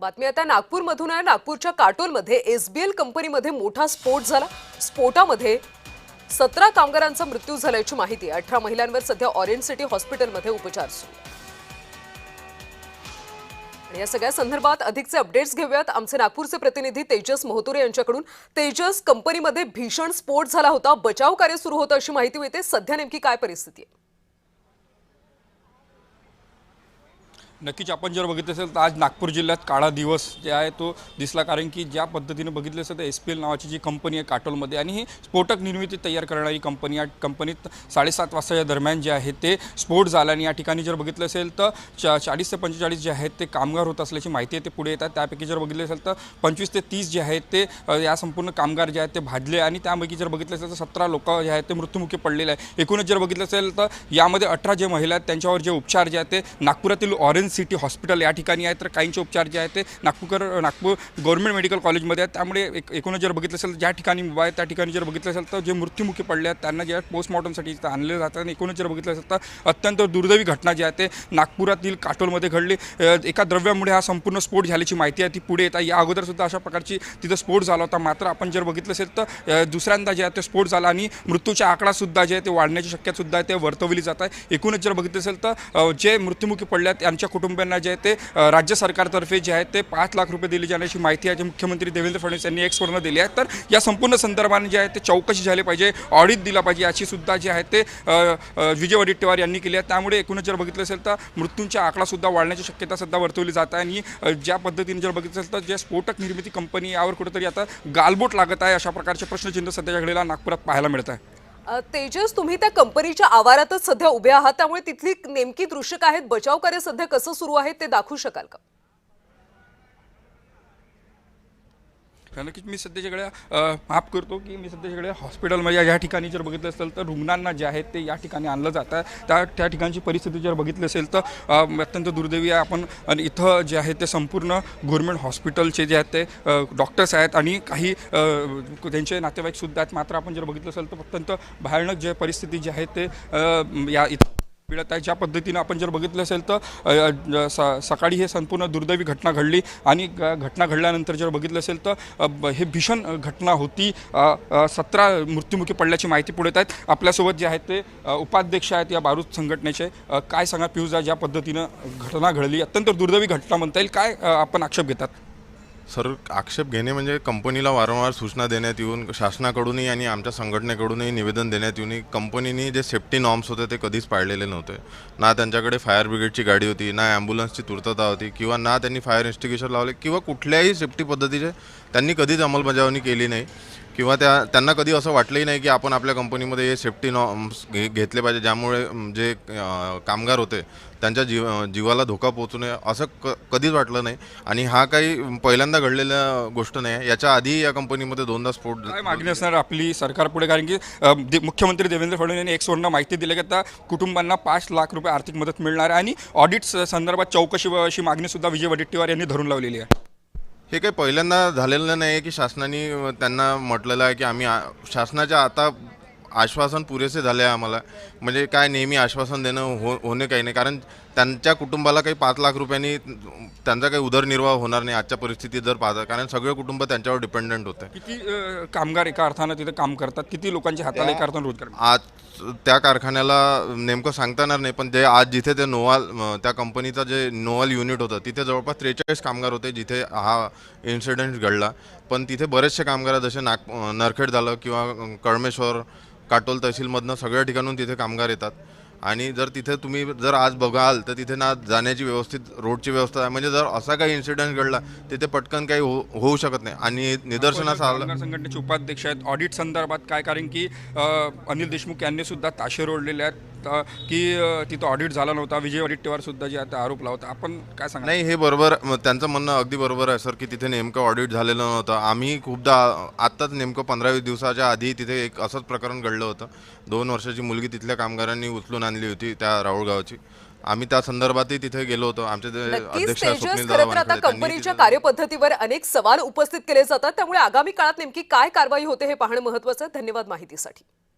बातमी आता नागपूरमधून आहे। नागपूरच्या काटोलमध्ये एसबीएल कंपनीमध्ये मोठा स्फोट झाला। स्फोटामध्ये 17 कामगारांचा मृत्यू झाल्याची माहिती आहे। 18 महिलांवर सध्या ऑरेंज सिटी हॉस्पिटलमध्ये उपचार सुरू आहेत। आणि या सगळ्या संदर्भात अधिकचे अपडेट्स घेऊयात आमचे नागपूरचे प्रतिनिधी तेजस मोहतुरे यांच्याकडून। तेजस, कंपनीमध्ये भीषण स्फोट झाला होता, बचाव कार्य सुरू होतं अशी माहिती मिळते। सध्या नेमकी काय परिस्थिती आहे? नक्कीच आपण जर बघितलं असेल तर आज नागपूर जिल्ह्यात काळा दिवस जे आहे तो दिसला, कारण की ज्या पद्धतीने बघितलं असेल तर एसपीएल नावाची जी कंपनी आहे काटोलमध्ये, आणि ही स्फोटक निर्मिती तयार करणारी कंपनी, या कंपनीत 7:30 वाजताच्या दरम्यान जे आहे ते स्फोट झाला। आणि या ठिकाणी जर बघितलं असेल तर 40 ते 45 जे आहेत ते कामगार होत असल्याची माहिती आहे ते पुढे येतात। त्यापैकी जर बघितलं असेल तर 25 ते 30 जे आहेत ते या संपूर्ण कामगार जे आहेत ते भाजले, आणि त्यापैकी जर बघितलं असेल तर 17 लोक जे आहेत ते मृत्युमुखी पडलेले आहे। एकूणच जर बघितलं असेल तर यामध्ये 18 जे महिला आहेत त्यांच्यावर जे उपचार जे आहेत ते नागपुरातील ऑरेंज सिटी हॉस्पिटल या ठिकाणी आहे, तर काहींचे उपचार जे आहेत ते नागपूर गव्हर्नमेंट मेडिकल कॉलेजमध्ये आहेत। त्यामुळे एकूणच जर बघितलं असेल ज्या ठिकाणी आहे त्या ठिकाणी जर बघितलं असेल तर जे मृत्युमुखी पडले आहेत त्यांना जे पोस्टमॉर्टमसाठी आणले जातात। आणि एकूणच जर बघितलं असेल तर अत्यंत दुर्दैवी घटना जी आहे ते नागपुरातील काटोलमध्ये घडली। एका द्रव्यामुळे हा संपूर्ण स्फोट झाल्याची माहिती आहे ती पुढे येतात। या अगोदर सुद्धा अशा प्रकारची तिथं स्फोट झाला होता, मात्र आपण जर बघितलं असेल तर दुसऱ्यांदा जे आहे ते स्फोट झाला आणि मृत्यूचा आकडा सुद्धा जे आहे ते वाढण्याची शक्यता सुद्धा आहे ते वर्तवली जात आहे। एकूणच जर बघितलं असेल तर जे मृत्युमुखी पडले आहेत त्यांच्या कुटुंबियांना जे आहे ते राज्य सरकारतर्फे जे आहे ते 5 लाख रुपये दिले जाण्याची माहिती आहे, जे मुख्यमंत्री देवेंद्र फडणवीस यांनी एक्सवरनं दिली आहे। तर या संपूर्ण संदर्भाने जे आहे ते चौकशी झाली पाहिजे, ऑडिट दिला पाहिजे, याची सुद्धा जे आहे ते विजय वडेट्टीवार यांनी केली आहे। त्यामुळे एकूणच जर बघितलं असेल तर मृत्यूंचा आकडा सुद्धा वाढण्याची शक्यता सुद्धा वर्तवली जात आहे। आणि ज्या पद्धतीने जर बघितलं असेल तर जे स्फोटक निर्मिती कंपनी यावर कुठेतरी आता गालबोट लागत आहे, अशा प्रकारचे प्रश्नचिन्ह सध्याच्या घडीला नागपुरात पाहायला मिळत आहे। तेजस, तुम्ही त्या कंपनीच्या आवारातच सध्या उभे आहात, त्यामुळे तिथली नेमकी दृश्य काय आहेत, बचाव कार्य सध्या कसं सुरू आहे ते दाखवू शकाल का? नक्कीच मी सध्याच्याकडे माफ करतो की मी सध्याच्याकडे हॉस्पिटलमध्ये या ठिकाणी जर बघितलं असेल तर रुग्णांना जे आहेत ते या ठिकाणी आणलं जातं आहे। त्या ठिकाणची परिस्थिती जर बघितली असेल तर अत्यंत दुर्दैवी आहे। आपण आणि इथं जे आहे ते संपूर्ण गव्हर्नमेंट हॉस्पिटलचे जे आहेत ते डॉक्टर्स आहेत आणि काही त्यांचे नातेवाईकसुद्धा आहेत, मात्र आपण जर बघितलं असेल तर अत्यंत भयानक जे परिस्थिती जी आहे ते या इथं मिळत आहे। ज्या पद्धतीनं आपण जर बघितलं असेल तर सकाळी हे संपूर्ण दुर्दैवी घटना घडली, आणि घटना घडल्यानंतर जर बघितलं असेल तर हे भीषण घटना होती। 17 मृत्युमुखी पडल्याची माहिती पुढे येत आहेत। आपल्यासोबत जे आहेत ते उपाध्यक्ष आहेत या बारूद संघटनेचे। काय सांगा पियुषदा, ज्या पद्धतीनं घटना घडली, अत्यंत दुर्दैवी घटना म्हणता येईल, काय आपण आक्षेप घेतात? सर, आक्षेप घेणे म्हणजे कंपनीला वारंवार सूचना देण्यात येऊन शासनाकडूनही आणि आमच्या संघटनेकडूनही निवेदन देण्यात येऊन कंपनीने जे सेफ्टी नॉर्म्स होते ते कधीच पाळलेले नव्हते। ना त्यांच्याकडे फायर ब्रिगेडची गाडी होती, ना ॲम्ब्युलन्सची तुर्तता होती, किंवा ना त्यांनी फायर एक्स्टिंग्विशर लावले, किंवा कुठल्याही सेफ्टी पद्धतीचे त्यांनी कधीच अंमलबजावणी केली नाही, किंवा त्यांना कधी असं वाटलंही नाही की आपण आपल्या कंपनीमध्ये हे सेफ्टी नॉर्म्स घेतले पाहिजे, ज्यामुळे जे कामगार होते त्यांच्या जीवाला धोका पोहोचू नये असं कधीच वाटलं नाही। आणि हा काही पहिल्यांदा घडलेल्या गोष्ट नाही आहे, याच्या आधी या कंपनीमध्ये 2दा स्फोट। काय मागणी असणार आपली सरकारपुढे, कारण की मुख्यमंत्री देवेंद्र फडणवीस यांनी एक्सवरनं माहिती दिली की आता कुटुंबांना 5 लाख रुपये आर्थिक मदत मिळणार आहे, आणि ऑडिट संदर्भात चौकशी अशी मागणीसुद्धा विजय वडेट्टीवार यांनी धरून लावलेली आहे। हे काही पहिल्यांदा झालेलं नाही आहे की शासनाने त्यांना म्हटलेलं आहे की आम्ही शासनाच्या आता आश्वासन पुरेसे झाले आहे आम्हाला, म्हणजे काय नेहमी आश्वासन देणं होणे काही नाही, कारण त्यांच्या कुटुंबाला काही 5 लाख रुपयांनी त्यांचा काही उदरनिर्वाह होणार नाही आजच्या परिस्थितीत जर पाहता, कारण सगळे कुटुंब त्यांच्यावर डिपेंडंट होते। किती कामगार एका अर्थानं तिथे काम करतात, किती लोकांच्या हाताला एका अर्थानं रोजगार? आज त्या कारखान्याला नेमकं सांगता येणार नाही, पण जे आज जिथे ते नोवाल त्या कंपनीचं जे नोवाल युनिट होतं तिथे जवळपास 43 कामगार होते जिथे हा इन्सिडेंट घडला। पण तिथे बरेचसे कामगार जसे नरखेड झालं किंवा कळमेश्वर, काटोल तहसीलमधनं सगळ्या ठिकाणून तिथे कामगार येतात। आणि जर तिथे तुम्ही जर आज बघाल तर तिथे ना जाण्याची व्यवस्थित रोडची व्यवस्था आहे, म्हणजे जर असा काही इन्सिडेंट घडला तिथे पटकन काही होऊ शकत नाही। आणि निदर्शनास आलं, संघटनेचे उपाध्यक्ष आहेत, ऑडिट संदर्भात काय, कारण की अनिल देशमुख यांनी सुद्धा ताशे रोडलेले आहेत की तिथं ऑडिट झाला नव्हता, विजय वडेट्टीवार सुद्धा जे आहे आरोप लावता, आपण काय सांगा? नाही, हे बरोबर, त्यांचं म्हणणं अगदी बरोबर आहे सर की तिथे नेमकं ऑडिट झालेलं नव्हतं। आम्ही खूपदा आत्ताच नेमकं 15-20 दिवसाच्या आधी तिथे एक असंच प्रकरण घडलं होतं। 2 वर्षाची मुलगी तिथल्या कामगारांनी उचलून आणली होती त्या राहुळगावची। आम्ही त्या संदर्भातही तिथे गेलो होतो। आमचे अध्यक्ष स्वप्नील दादा, आता कंपनीच्या कार्यपद्धतीवर अनेक सवाल उपस्थित केले जातात, त्यामुळे आगामी काळात नेमकी काय कारवाई होते हे पाहणं महत्त्वाचं आहे। धन्यवाद माहितीसाठी।